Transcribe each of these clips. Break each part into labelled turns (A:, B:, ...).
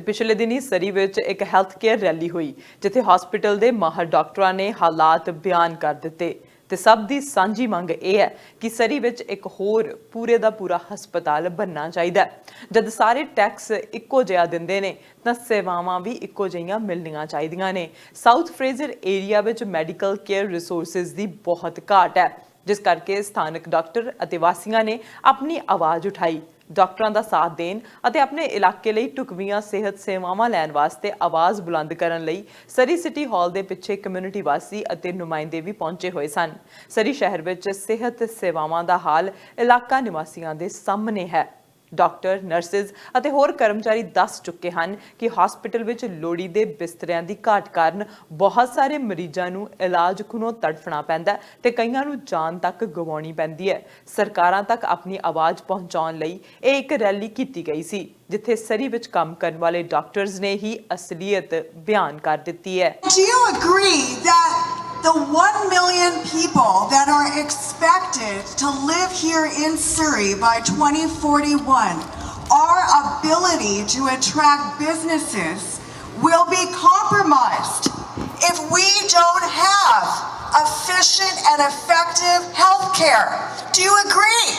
A: पिछले दिनी सरी विच एक हैल्थ केयर रैली हुई जिथे हॉस्पिटल के माहर डॉक्टरां ने हालात बयान कर दिते ते सब दी सांझी मंग यह है कि सरी विच एक होर पूरे दा पूरा हस्पताल बनना चाहिए। जद सारे टैक्स इक्को जिहा दिंदे ने तां सेवावां भी इक्को जिहियां मिलनियां चाहिदियां ने। South Fraser area which medical care resources दी बहुत घाट है, जिस करके स्थानक डॉक्टर अते वासियां ने अपनी आवाज़ उठाई। डॉक्टरां दा साथ देन अते अपने इलाके लई ढुकवीआं सेहत सेवावां लैण वास्ते आवाज़ बुलंद करन लई सरी सिटी हॉल दे पिछे कम्यूनिटी वासी अते नुमाइंदे भी पहुंचे होए सन। सरी शहर विच सेहत सेवावां दा हाल इलाका निवासियां दे सामने है। डॉक्टर नर्सिज अते होर कर्मचारी दस चुके हैं कि हॉस्पिटल विच लोड़ीदे बिस्तरियां दी घाट कारण बहुत सारे मरीजां नूं इलाज खुनों तड़फना पैंदा ते कईयां नूं जान तक गवाउणी पैंदी है। सरकारां तक अपनी आवाज़ पहुंचाउण लई इह इक रैली कीती गई सी जिथे सरी विच काम करन वाले डॉक्टर्स ने ही असलीयत बयान कर दित्ती है।
B: Do you agree that the 1 million people that are expected to live here in Surrey by 2041, our ability to attract businesses will be compromised if we don't have efficient and effective health care? Do you agree?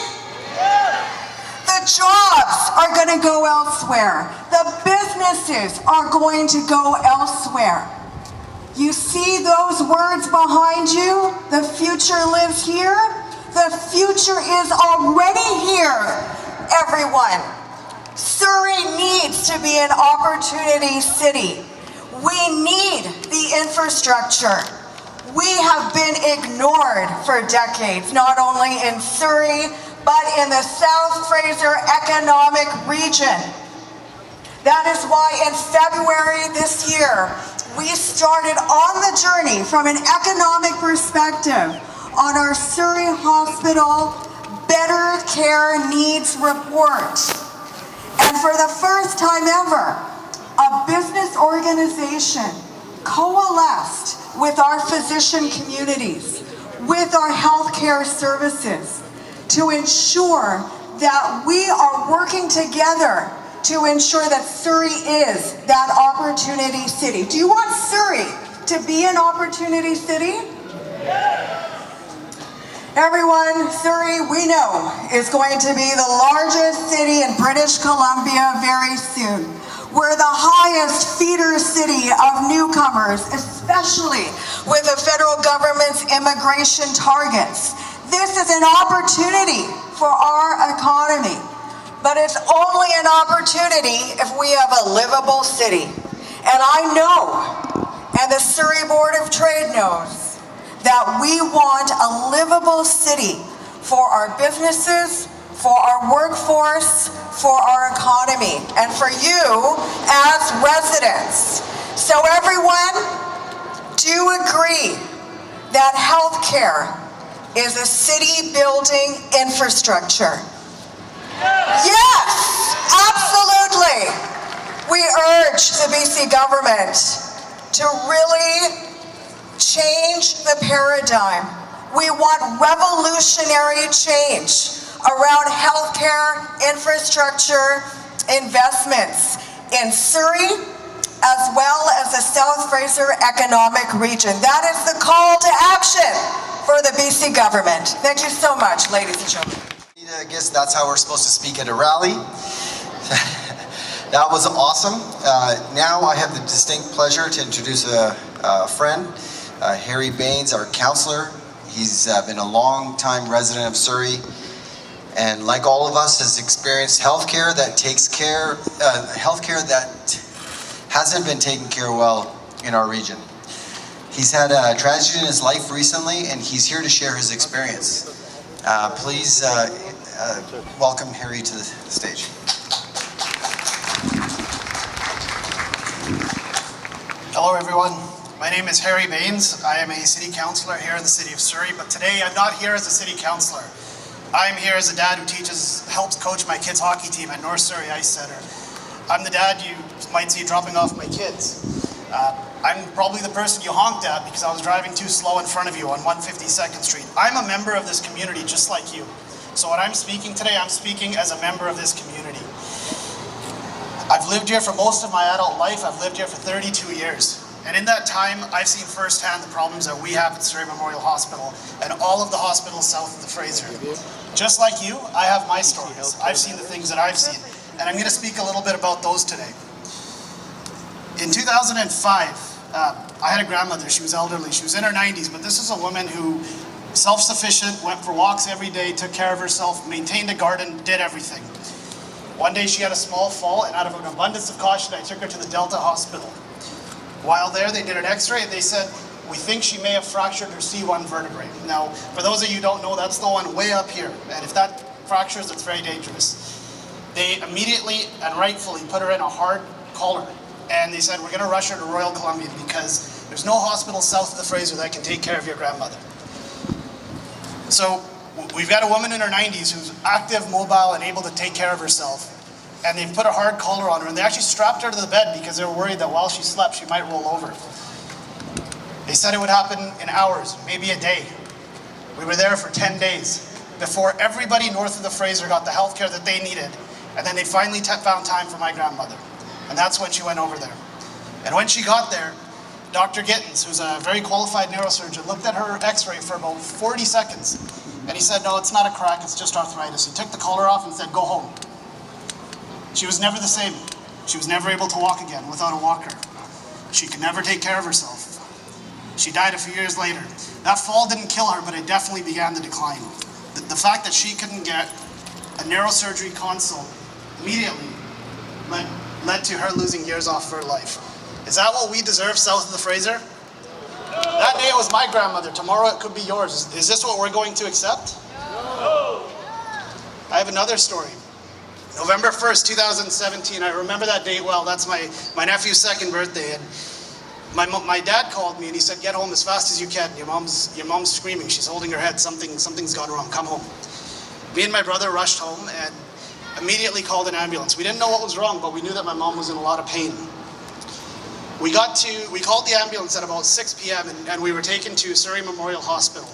B: The jobs are going to go elsewhere. The businesses are going to go elsewhere. You see those words behind you? The future lives here. The future is already here, everyone. Surrey needs to be an opportunity city. We need the infrastructure. We have been ignored for decades, not only in Surrey, but in the South Fraser economic region. That is why in February this year, we started on the journey from an economic perspective on our Surrey Hospital Better Care Needs Report. And for the first time ever, a business organization coalesced with our physician communities, with our healthcare services, to ensure that we are working together to ensure that Surrey is that opportunity city. Do you want Surrey to be an opportunity city? Everyone, Surrey, we know, is going to be the largest city in British Columbia very soon. We're the highest feeder city of newcomers, especially with the federal government's immigration targets. This is an opportunity for our economy. But it's only an opportunity if we have a livable city. And I know, and the Surrey Board of Trade knows, that we want a livable city for our businesses, for our workforce, for our economy, and for you as residents. So everyone, do you agree that healthcare is a city building infrastructure? Yes, absolutely. We urge the BC government to really change the paradigm. We want revolutionary change around healthcare infrastructure investments in Surrey as well as the South Fraser economic region. That is the call to action for the BC government. Thank you so much, ladies and gentlemen.
C: I guess that's how we're supposed to speak at a rally. That was awesome. Now I have the distinct pleasure to introduce a friend, Harry Baines, our councillor. He's been a long-time resident of Surrey, and like all of us, has experienced healthcare that hasn't been taken care of well in our region. He's had a tragedy in his life recently, and he's here to share his experience. Please welcome Harry to the stage.
D: Hello everyone, my name is Harry Baines. I am a city councillor here in the city of Surrey, but today I'm not here as a city councillor. I'm here as a dad who helps coach my kids' hockey team at North Surrey Ice Centre. I'm the dad you might see dropping off my kids. I'm probably the person you honked at because I was driving too slow in front of you on 152nd Street. I'm a member of this community just like you. So when I'm speaking today, I'm speaking as a member of this community. I've lived here for most of my adult life. I've lived here for 32 years. And in that time, I've seen firsthand the problems that we have at Surrey Memorial Hospital and all of the hospitals south of the Fraser. Just like you, I have my stories. I've seen the things that I've seen. And I'm going to speak a little bit about those today. In 2005, I had a grandmother. She was elderly. She was in her 90s, but this is a woman who, self-sufficient, went for walks every day, took care of herself, maintained a garden, did everything. One day she had a small fall, and out of an abundance of caution, I took her to the Delta Hospital. While there, they did an x-ray, and they said, we think she may have fractured her C1 vertebrae. Now, for those of you who don't know, that's the one way up here, and if that fractures, it's very dangerous. They immediately and rightfully put her in a hard collar, and they said, we're going to rush her to Royal Columbian because there's no hospital south of the Fraser that can take care of your grandmother. So we've got a woman in her 90s who's active, mobile, and able to take care of herself. And they've put a hard collar on her, and they actually strapped her to the bed because they were worried that while she slept, she might roll over. They said it would happen in hours, maybe a day. We were there for 10 days before everybody north of the Fraser got the health care that they needed, and then they finally found time for my grandmother. And that's when she went over there. And when she got there, Dr. Gittins, who's a very qualified neurosurgeon, looked at her x-ray for about 40 seconds. And he said, no, it's not a crack, it's just arthritis. He took the collar off and said, go home. She was never the same. She was never able to walk again without a walker. She could never take care of herself. She died a few years later. That fall didn't kill her, but it definitely began the decline. The fact that she couldn't get a neurosurgery consult immediately led to her losing years off her life. Is that what we deserve south of the Fraser? That day it was my grandmother. Tomorrow it could be yours. Is this what we're going to accept? No. I have another story. November 1st, 2017, I remember that date well. That's my nephew's second birthday. And my dad called me and he said, get home as fast as you can. Your mom's screaming. She's holding her head. Something's gone wrong. Come home. Me and my brother rushed home and immediately called an ambulance. We didn't know what was wrong, but we knew that my mom was in a lot of pain. We called the ambulance at about 6 p.m. and we were taken to Surrey Memorial Hospital.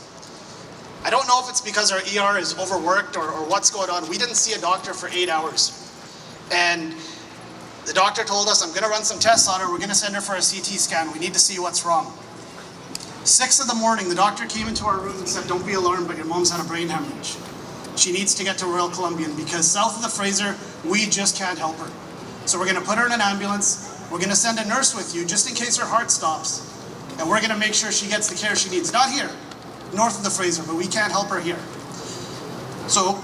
D: I don't know if it's because our ER is overworked or what's going on. We didn't see a doctor for 8 hours. And the doctor told us, I'm going to run some tests on her. We're going to send her for a CT scan. We need to see what's wrong. 6 in the morning, the doctor came into our room and said, don't be alarmed, but your mom's had a brain hemorrhage. She needs to get to Royal Columbian because south of the Fraser, we just can't help her. So we're going to put her in an ambulance. We're going to send a nurse with you just in case her heart stops. And we're going to make sure she gets the care she needs. Not here, north of the Fraser, but we can't help her here. So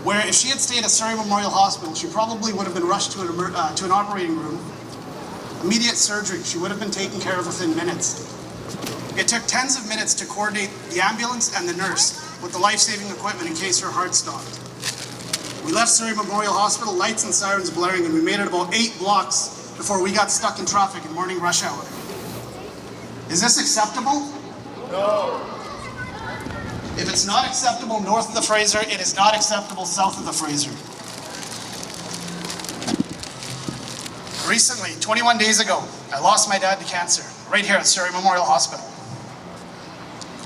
D: if she had stayed at Surrey Memorial Hospital, she probably would have been rushed to an operating room. Immediate surgery. She would have been taken care of within minutes. It took tens of minutes to coordinate the ambulance and the nurse with the life-saving equipment in case her heart stopped. We left Surrey Memorial Hospital, lights and sirens blaring, and we made it about 8 blocks before we got stuck in traffic in morning rush hour. Is this acceptable? No. If it's not acceptable north of the Fraser, it is not acceptable south of the Fraser. Recently, 21 days ago, I lost my dad to cancer, right here at Surrey Memorial Hospital.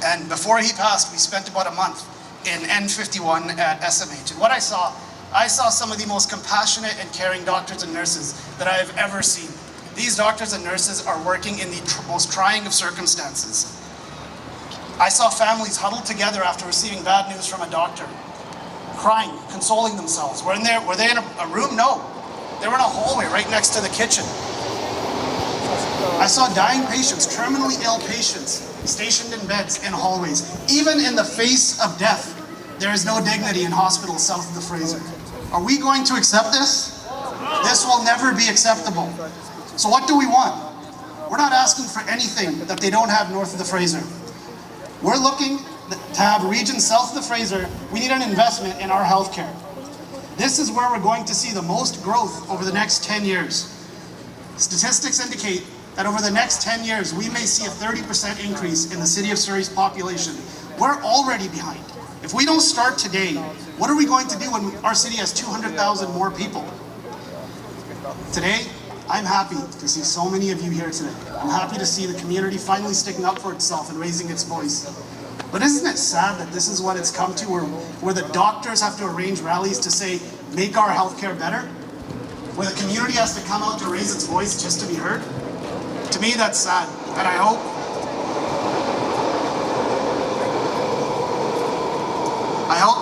D: And before he passed, we spent about a month in N51 at SMH. And what I saw some of the most compassionate and caring doctors and nurses that I have ever seen. These doctors and nurses are working in the most trying of circumstances. I saw families huddled together after receiving bad news from a doctor, crying, consoling themselves. Were they in a room? No. They were in a hallway right next to the kitchen. I saw dying patients, terminally ill patients, stationed in beds in hallways. Even in the face of death, there is no dignity in hospitals south of the Fraser. Are we going to accept this? This will never be acceptable. So what do we want? We're not asking for anything that they don't have north of the Fraser. We're looking to have regions south of the Fraser. We need an investment in our healthcare. This is where we're going to see the most growth over the next 10 years. Statistics indicate that over the next 10 years, we may see a 30% increase in the city of Surrey's population. We're already behind. If we don't start today, what are we going to do when our city has 200,000 more people? Today, I'm happy to see so many of you here today. I'm happy to see the community finally sticking up for itself and raising its voice. But isn't it sad that this is what it's come to, where the doctors have to arrange rallies to say, make our healthcare better? where the community has to come out to raise its voice just to be heard. To me, that's sad. And I hope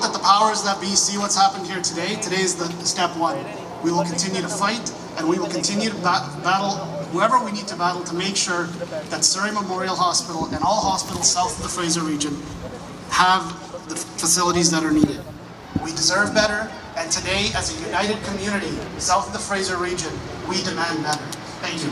D: that the powers that be see what's happened here today. Today is the step one. We will continue to fight, and we will continue to battle whoever we need to battle to make sure that Surrey Memorial Hospital and all hospitals south of the Fraser region have the facilities that are needed. We deserve better, and today, as a united community south of the Fraser region, we demand better. Thank you.